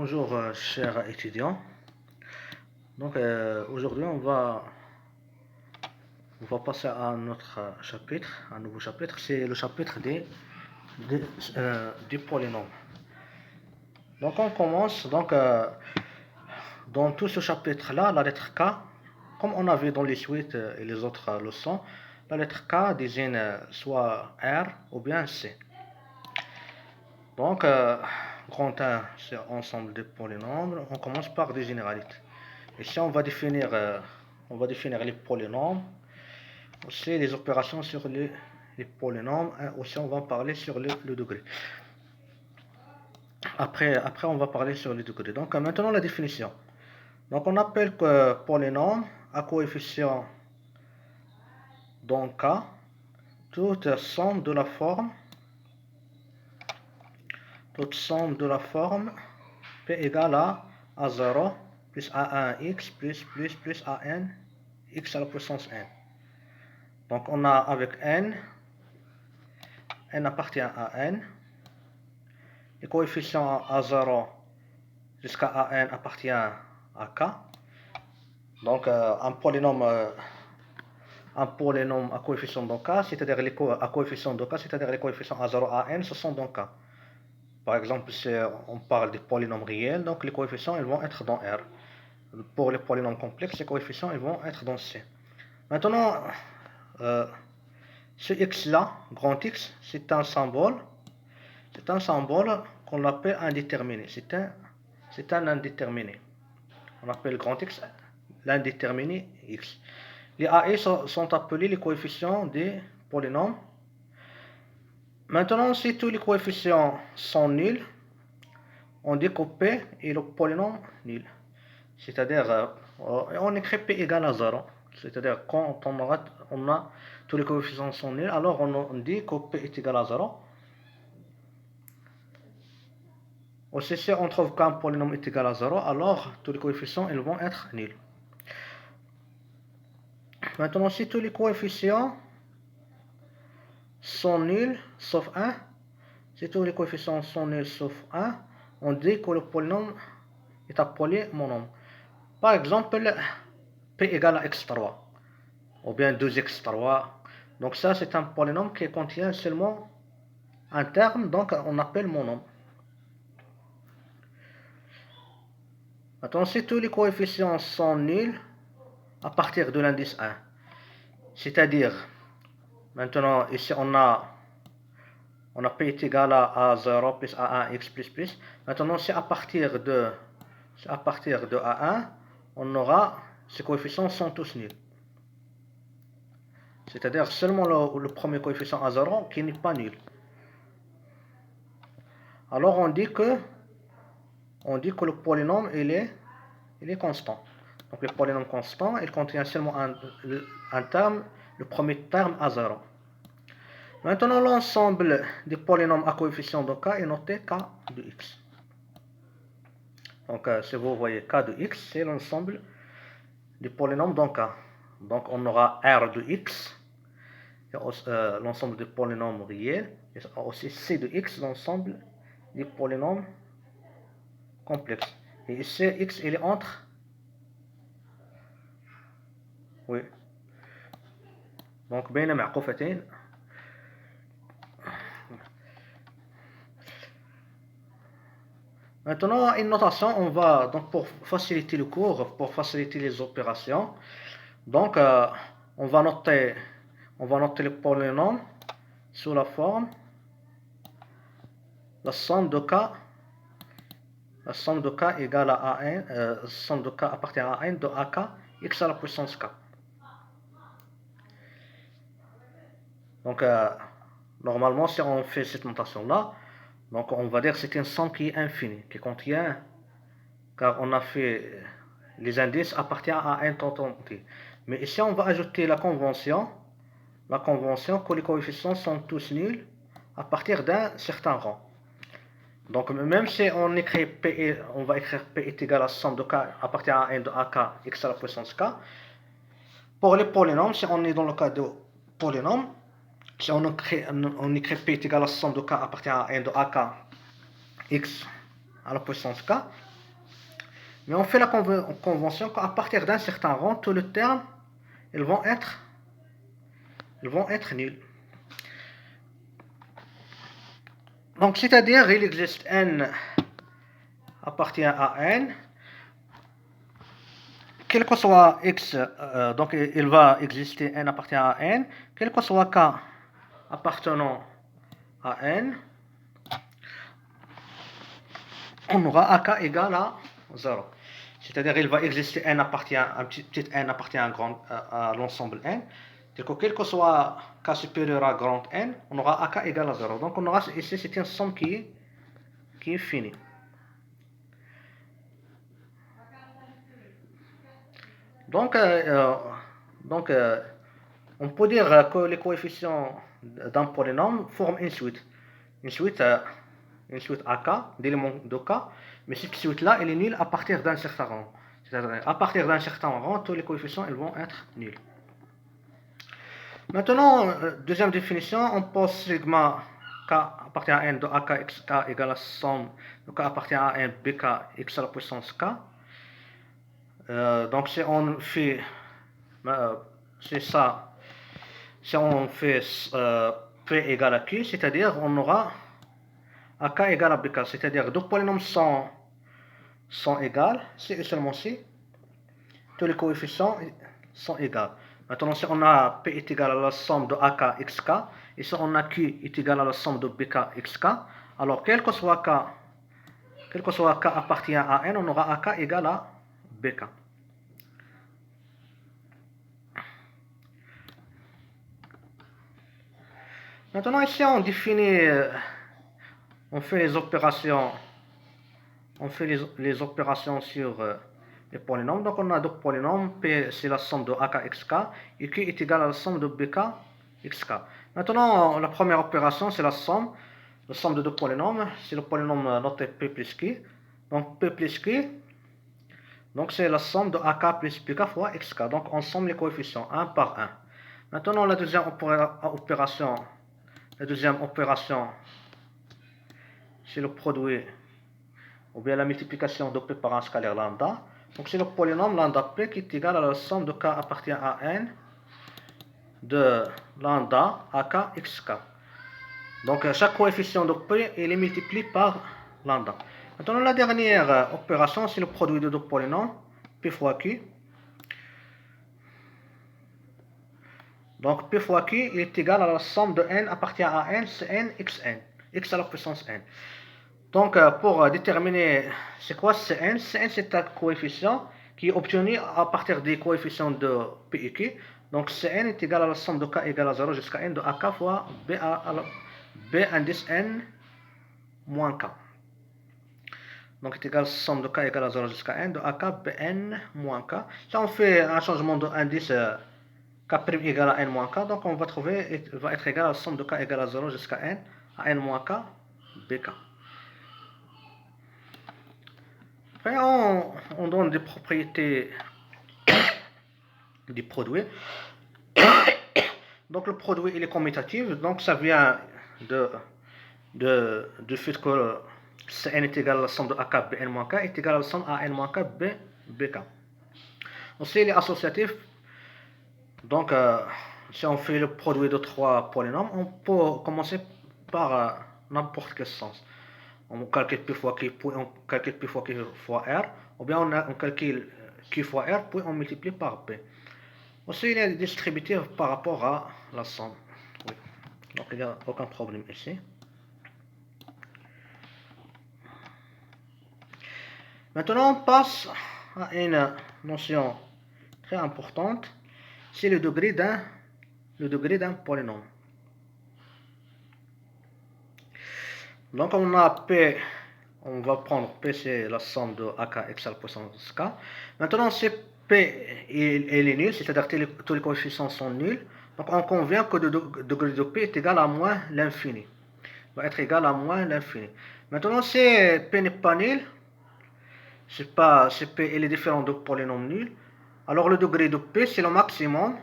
Bonjour chers étudiants. Donc aujourd'hui on va passer à notre chapitre, un nouveau chapitre, c'est le chapitre des polynômes. Donc on commence dans tout ce chapitre-là, la lettre K, comme on a vu dans les suites et les autres leçons, la lettre K désigne soit R ou bien C. Donc grand 1, c'est ensemble des polynômes. On commence par des généralités. Ici, on va définir les polynômes, aussi les opérations sur les polynômes, et aussi on va parler sur le degré. Après, on va parler sur les degrés. Donc maintenant, la définition. Donc on appelle polynôme à coefficient dans K, toute somme de la forme P égale à 0 plus A1x plus AN x à la puissance n. Donc on a avec n appartient à n, les coefficients à 0 jusqu'à an appartient à k. Donc un polynôme à coefficient de k, c'est-à-dire les coefficients de k, c'est-à-dire les coefficients à 0 à n, ce sont dans k. Par exemple, si on parle des polynômes réels, donc les coefficients ils vont être dans R. Pour les polynômes complexes, les coefficients ils vont être dans C. Maintenant, ce x-là, grand X, c'est un symbole qu'on appelle indéterminé. C'est un indéterminé. On appelle grand X l'indéterminé X. Les AI sont appelés les coefficients des polynômes. Maintenant, si tous les coefficients sont nuls, on dit que P est le polynôme nul. C'est-à-dire, on écrit P égale à 0. C'est-à-dire, quand on a tous les coefficients sont nuls, alors on dit que P est égal à 0. Aussi, si on trouve qu'un polynôme est égal à 0, alors tous les coefficients ils vont être nuls. Maintenant, si tous les coefficients sont nuls sauf 1, si tous les coefficients sont nuls sauf 1, on dit que le polynôme est appelé monôme. Par exemple, P égale à x3, ou bien 2x3. Donc ça, c'est un polynôme qui contient seulement un terme, donc on appelle monôme. Maintenant, si tous les coefficients sont nuls à partir de l'indice 1, c'est-à-dire, maintenant, ici on a P est égal à 0 plus A1x plus. Maintenant, c'est à partir de A1, on aura, ces coefficients sont tous nuls. C'est-à-dire seulement le premier coefficient à 0 qui n'est pas nul. Alors on dit que le polynôme il est constant. Donc le polynôme constant, il contient seulement un terme, le premier terme à 0. Maintenant, l'ensemble des polynômes à coefficient de k est noté k de x. Donc si vous voyez k de x, c'est l'ensemble des polynômes dans k. Donc on aura r de x, l'ensemble des polynômes réels, et aussi c de x, l'ensemble des polynômes complexes. Et ici, x il est entre. Oui. Donc بين معقوفتين. Maintenant, une notation, on va donc pour faciliter le cours, pour faciliter les opérations. Donc on va noter les polynômes sous la forme la somme de k égale à A1, somme de k appartient à A1 de AK x à la puissance k. Donc normalement, si on fait cette notation-là, donc on va dire que c'est une somme qui est infinie, qui contient, car on a fait les indices appartiennent à un temps entier. Mais ici, on va ajouter la convention que les coefficients sont tous nuls à partir d'un certain rang. Donc même si on écrit P, on va écrire P est égal à somme de k appartient à 1 de AK x à la puissance k. Pour les polynômes, si on est dans le cas de polynôme, si on écrit P est égal à somme de k appartient à 1 de AK x à la puissance k. Mais on fait la convention qu'à partir d'un certain rang, tous les termes ils vont être nuls. Donc c'est-à-dire il existe n appartient à n, quel que soit x, donc il va exister n appartient à n, quel que soit k appartenant à n, on aura ak égale à 0. C'est-à-dire il va exister un petit n appartient à l'ensemble n, quel que soit k supérieur à grand n, on aura ak égale à 0. Donc on aura ici, c'est une somme qui est finie. Donc on peut dire que les coefficients d'un polynôme forment une suite AK, d'éléments de K, mais cette suite-là, elle est nulle à partir d'un certain rang. C'est-à-dire, à partir d'un certain rang, tous les coefficients ils vont être nuls. Maintenant, deuxième définition, on pose sigma K appartient à n de AK xk égale à somme de K appartient à n bk x à la puissance K. Donc si on fait si on fait P égale à Q, c'est-à-dire on aura AK égale à BK, c'est-à-dire deux polynômes sont égaux, si et seulement si tous les coefficients sont égaux. Maintenant, si on a P est égal à la somme de AK xk, et si on a Q est égal à la somme de BK xk, alors quel que soit K appartient à N, on aura AK égale à BK. Maintenant, ici, on définit, on fait les opérations sur les polynômes. Donc, on a deux polynômes. P, c'est la somme de AK xk, et Q est égal à la somme de BK xk. Maintenant, la première opération, c'est la somme de deux polynômes. C'est le polynôme noté P plus Q. Donc, P plus Q, donc c'est la somme de AK plus BK fois xk. Donc, on somme les coefficients 1 par 1. Maintenant, la deuxième opération, c'est le produit ou bien la multiplication de P par un scalaire lambda. Donc c'est le polynôme lambda P qui est égal à la somme de K appartient à N de lambda à K xk. Donc chaque coefficient de P il est multiplié par lambda. Maintenant la dernière opération, c'est le produit de deux polynômes, P fois Q. Donc P fois Q il est égal à la somme de N appartient à N, c'est N xn, x à la puissance N. Donc pour déterminer c'est quoi Cn, Cn c'est un coefficient qui est obtenu à partir des coefficients de P et Q. Donc Cn est égal à la somme de K égale à 0 jusqu'à N de AK fois B indice N moins K. Donc est égal à la somme de K égale à 0 jusqu'à N de AK Bn moins K. Si on fait un changement d'indice K' égale à N moins K, donc on va trouver, il va être égal à la somme de K égale à 0 jusqu'à N à N moins K Bk. Après, on donne des propriétés du produit. Donc le produit il est commutatif, donc ça vient du fait que Cn est égal à la somme de AK Bn moins K est égal à la somme An moins K Bk. Aussi il est associatif, donc si on fait le produit de trois polynômes, on peut commencer par n'importe quel sens. On calcule P fois Q, puis on calcule P fois Q fois R, ou bien on calcule Q fois R, puis on multiplie par P. Aussi, il est distributif par rapport à la somme. Oui. Donc, il n'y a aucun problème ici. Maintenant, on passe à une notion très importante, c'est le degré d'un polynôme. Donc on a P, on va prendre P c'est la somme de AK x à la puissance K. Maintenant si P est nul, c'est-à-dire que tous les coefficients sont nuls, donc on convient que le degré de P est égal à moins l'infini. Va être égal à moins l'infini. Maintenant si P n'est pas nul, si P est différent de polynôme nul, alors le degré de P c'est le maximum.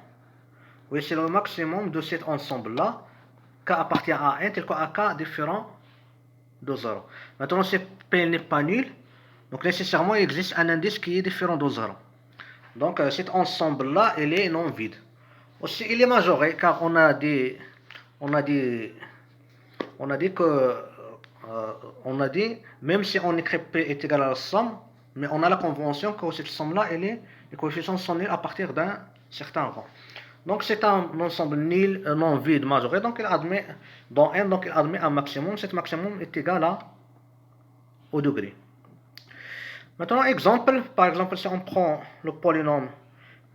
Oui, c'est le maximum de cet ensemble-là. K appartient à N tel que AK différent de 0. Maintenant, si P n'est pas nul, donc nécessairement il existe un indice qui est différent de 0. Donc cet ensemble-là, il est non vide. Aussi, il est majoré car on a dit que même si on écrit P est égal à la somme, mais on a la convention que cette somme-là, les coefficients sont nuls à partir d'un certain rang. Donc c'est un ensemble nul, non vide majoré, donc il admet, dans N, donc il admet un maximum. Cet maximum est égal au degré. Maintenant, exemple, par exemple, si on prend le polynôme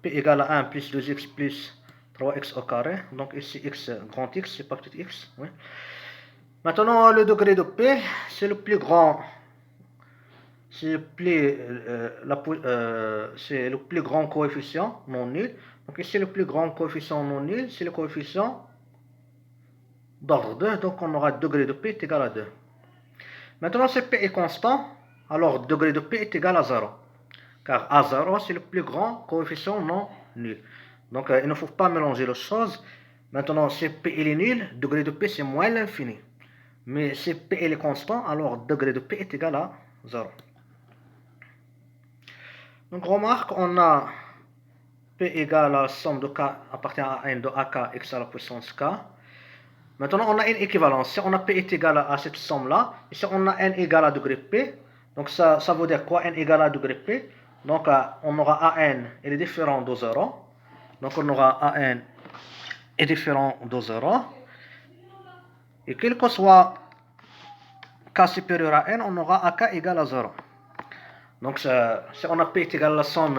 P égale à 1 plus 2x plus 3x au carré, donc ici x grand X, c'est pas petit x, oui. Maintenant, le degré de P, c'est le plus grand, c'est le plus grand coefficient non nul. Donc ici, le plus grand coefficient non nul, c'est le coefficient d'ordre 2, donc on aura degré de P est égal à 2. Maintenant, si P est constant, alors degré de P est égal à 0. Car A0, c'est le plus grand coefficient non nul. Donc il ne faut pas mélanger les choses. Maintenant, si P est nul, degré de P c'est moins l'infini. Mais si P est constant, alors degré de P est égal à 0. Donc remarque, on a P égale à la somme de K appartient à N de AK x à la puissance K. Maintenant, on a une équivalence. Si on a P est égal à cette somme-là, et si on a N égale à degré P, donc ça veut dire quoi? N égale à degré P. Donc on aura AN, il est différent de 0. Donc on aura AN est différent de 0. Et quel que soit K supérieur à N, on aura AK égale à 0. Donc si on a P est égal à la somme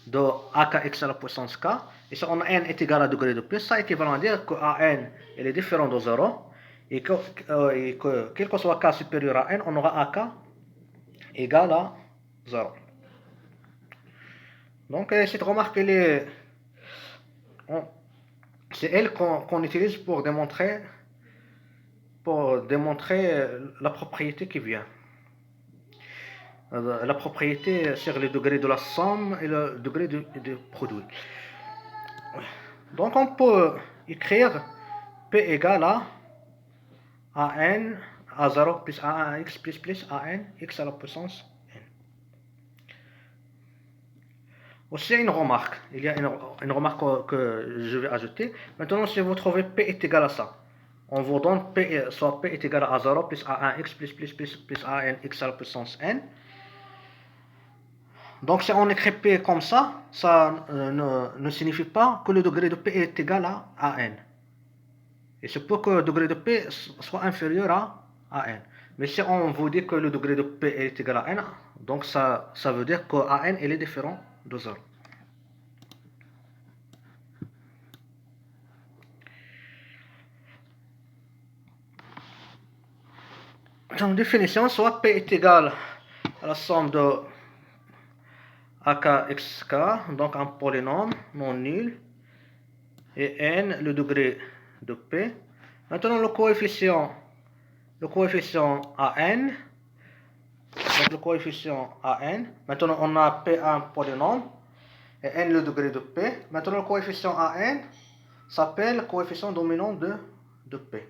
de AK x à la puissance K, et si on a N est égal à degré de P, ça équivalent à dire que AN il est différent de 0. Et que quel que soit K supérieur à N, on aura AK égale à 0. Donc cette remarque, c'est elle qu'on utilise pour démontrer la propriété qui vient. La propriété sur le degré de la somme et le degré du produit. Donc on peut écrire P égale à AN à 0 plus AN x plus AN x à la puissance N. Aussi une remarque, il y a une remarque que je vais ajouter. Maintenant, si vous trouvez P est égal à ça, on vous donne P, soit P est égal à 0 plus A1x plus AN x à la puissance N. Donc si on écrit P comme ça ne signifie pas que le degré de P est égal à AN. Il se peut que le degré de P soit inférieur à AN. Mais si on vous dit que le degré de P est égal à N, donc ça veut dire que AN est différent de 0. En définition, soit P est égal à la somme de AK xk, donc un polynôme non nul, et N le degré de P. Maintenant le coefficient AN, donc le coefficient AN, maintenant on a P un polynôme, et N le degré de P. Maintenant le coefficient AN s'appelle coefficient dominant de P.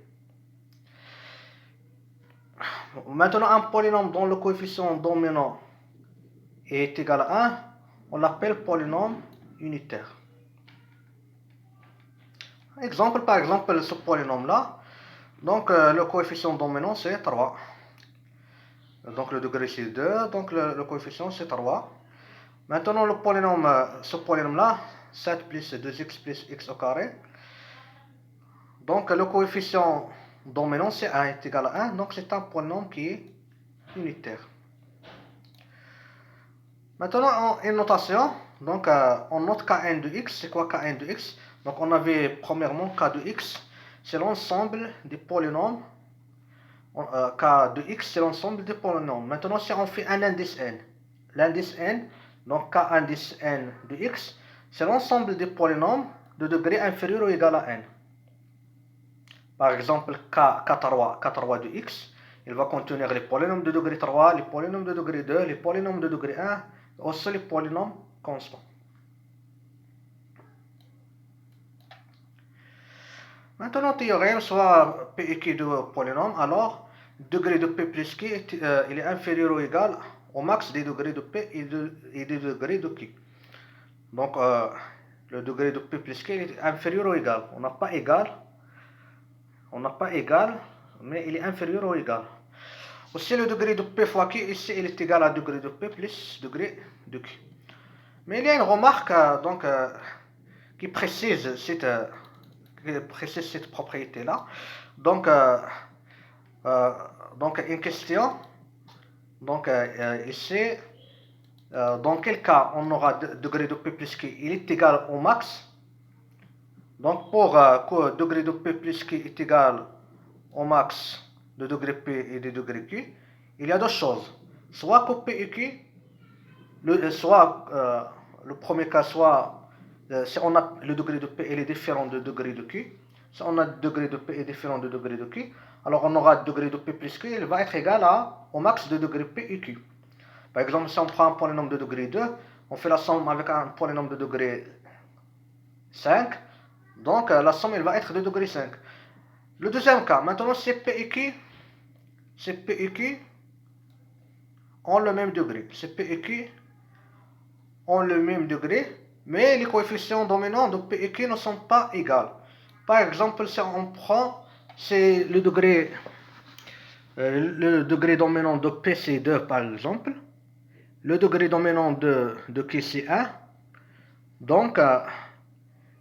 Maintenant un polynôme dont le coefficient dominant est égal à 1, on l'appelle polynôme unitaire. Exemple, par exemple, ce polynôme-là, donc le coefficient dominant c'est 3. Donc le degré c'est 2, donc le coefficient c'est 3. Maintenant le polynôme, ce polynôme-là, 7 plus 2x plus x au carré. Donc le coefficient dominant c'est 1 est égal à 1, donc c'est un polynôme qui est unitaire. Maintenant, une notation, donc on note Kn de x, c'est quoi Kn de x? Donc on avait premièrement K de x, c'est l'ensemble des polynômes. K de x, c'est l'ensemble des polynômes. Maintenant, si on fait un indice n, l'indice n, donc K indice n de x, c'est l'ensemble des polynômes de degré inférieur ou égal à n. Par exemple, K3 de x, il va contenir les polynômes de degré 3, les polynômes de degré 2, les polynômes de degré 1, aussi les polynômes constants. Maintenant, théorème, soit P équivaut de polynôme, alors degré de P plus Q il est inférieur ou égal au max des degrés de P et des degrés de Q. Donc, le degré de P plus Q est inférieur ou égal. On n'a pas égal, mais il est inférieur ou égal. Aussi, le degré de P fois Q, ici, il est égal à degré de P plus degré de Q. Mais il y a une remarque qui précise cette propriété-là. Donc, une question. Donc, ici, dans quel cas on aura degré de P plus Q, il est égal au max. Donc, pour que degré de P plus Q est égal au max de degré P et de degré Q, il y a deux choses. Soit que P et Q, le premier cas, soit si on a le degré de P, il est différent de degré de Q. Si on a le degré de P est différent de degré de Q, alors on aura degré de P plus Q, il va être égal au max de degré P et Q. Par exemple, si on prend un polynôme de degré 2, on fait la somme avec un polynôme de degré 5. Donc, la somme, elle va être de degré 5. Le deuxième cas, maintenant, c'est P et Q ont le même degré. C'est P et Q ont le même degré, mais les coefficients dominants de P et Q ne sont pas égaux. Par exemple, si on prend, c'est le degré dominant de P, c'est 2, par exemple. Le degré dominant de Q, c'est 1. Donc,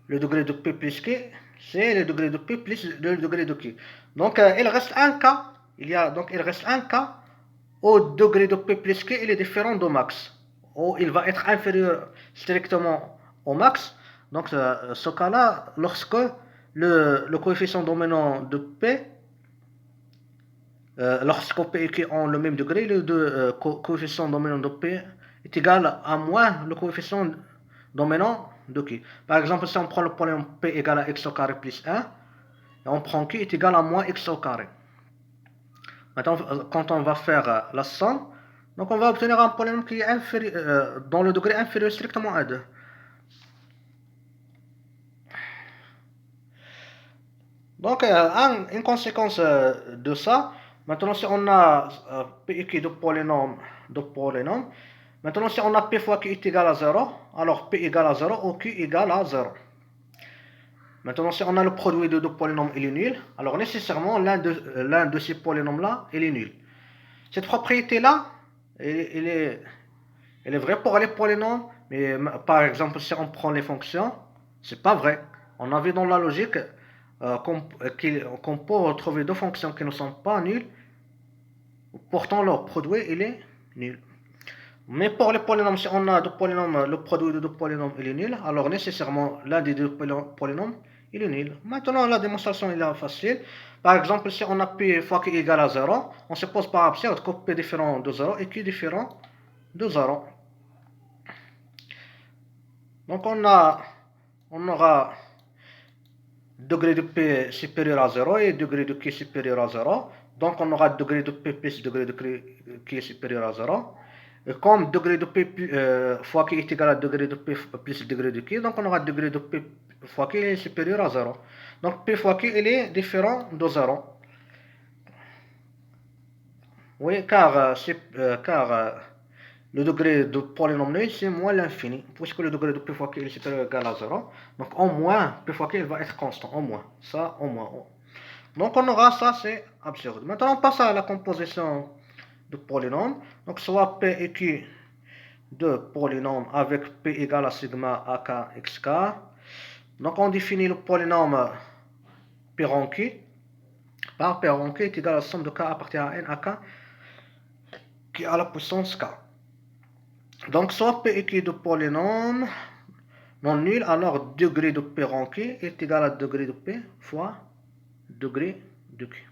le degré de P plus Q, c'est le degré de P plus le degré de Q. Donc, il reste un cas. Il reste un cas où le degré de P plus Q il est différent du max. Où il va être inférieur strictement au max. Donc, ce cas-là, lorsque le coefficient dominant de P, lorsque P et Q ont le même degré, le coefficient dominant de P est égal à moins le coefficient dominant de Q. Par exemple, si on prend le polynôme P égale à x au carré plus 1, et on prend Q est égal à moins x au carré. Maintenant, quand on va faire la somme, donc on va obtenir un polynôme qui est inférieur, dont le degré inférieur strictement à 2. Donc, une conséquence de ça, maintenant si on a P et Q de polynôme, maintenant si on a P fois Q est égal à 0, alors P égale à 0 ou Q égale à 0. Maintenant si on a le produit de deux polynômes, il est nul, alors nécessairement l'un de ces polynômes-là, il est nul. Cette propriété-là, elle est vraie pour les polynômes, mais par exemple si on prend les fonctions, c'est pas vrai. On a vu dans la logique qu'on peut trouver deux fonctions qui ne sont pas nulles, pourtant leur produit il est nul. Mais pour les polynômes, si on a deux polynômes, le produit de deux polynômes il est nul, alors nécessairement l'un des deux polynômes il est nul. Maintenant la démonstration est facile. Par exemple, si on a P fois Q égale à 0, on se pose par absurde que P différent de 0 et Q différent de 0. Donc on aura degré de P supérieur à 0 et degré de Q supérieur à 0. Donc on aura degré de P plus degré de Q supérieur à 0. Et comme degré de P fois Q est égal à degré de P plus degré de Q, donc on aura degré de P fois Q est supérieur à 0. Donc P fois Q il est différent de 0. Oui, car le degré de polynôme nul, c'est moins l'infini, puisque le degré de P fois Q est supérieur ou égal à 0. Donc au moins, P fois Q il va être constant, au moins. Ça, au moins. Donc on aura ça, c'est absurde. Maintenant, on passe à la composition de polynômes. Donc soit P et Q de polynôme avec P égale à sigma AK xk. Donc on définit le polynôme P rond Q par P rond Q est égal à la somme de K appartient à N AK qui est à la puissance K. Donc soit P et Q de polynôme non nul, alors degré de P rond Q est égal à degré de P fois degré de Q.